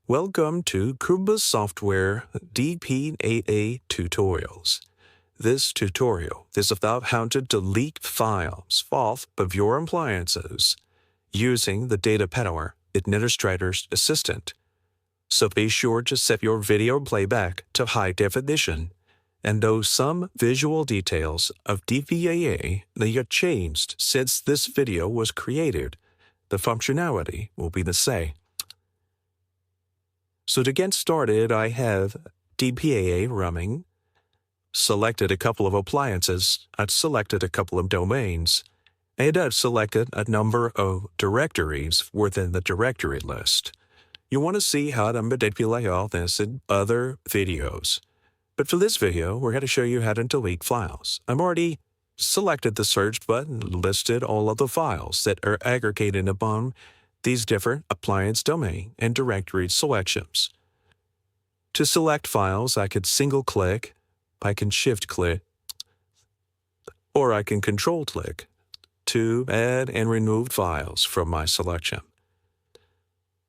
Welcome to Kumba Software DPAA tutorials. This tutorial is about how to delete files off of your appliances using the DataPower Administrator's Assistant. So be sure to set your video playback to high definition, and though some visual details of DPAA may have changed since this video was created, the functionality will be the same. So to get started, I have DPAA running, selected a couple of appliances, I've selected a couple of domains, and I've selected a number of directories within the directory list. You want to see how to manipulate all this in other videos. But for this video, we're going to show you how to delete files. I've already selected the search button, listed all of the files that are aggregated among these different appliance domain and directory selections. To select files, I could single-click, I can shift-click, or I can control-click to add and remove files from my selection.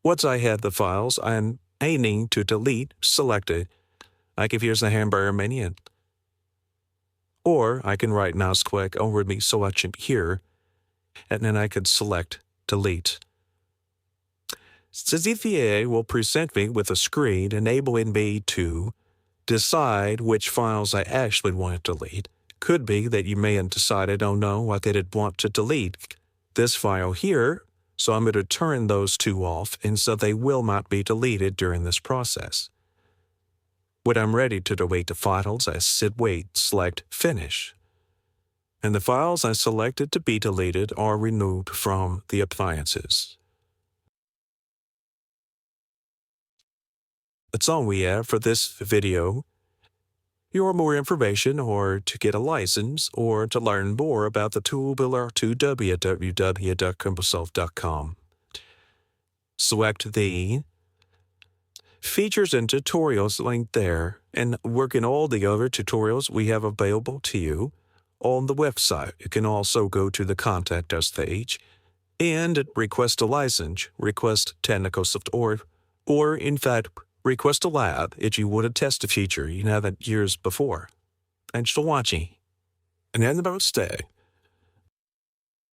Once I have the files I'm aiming to delete selected, I can use the hamburger menu, or I can right mouse click over the selection here, and then I could select delete. So DPAA will present me with a screen enabling me to decide which files I actually want to delete. Could be that you may have decided, oh no, I didn't want to delete this file here, so I'm going to turn those two off, and so they will not be deleted during this process. When I'm ready to delete the files, I select Finish. And the files I selected to be deleted are removed from the appliances. That's all we have for this video. If you want more information, or to get a license, or to learn more about the tool, go to www.kumbasoft.com. Select the Features and Tutorials link there, and work in all the other tutorials we have available to you on the website. You can also go to the Contact Us page and request a license, request technical support, or in fact, request a lab if you want to test a feature you haven't used before. Thanks for watching, and have a nice day.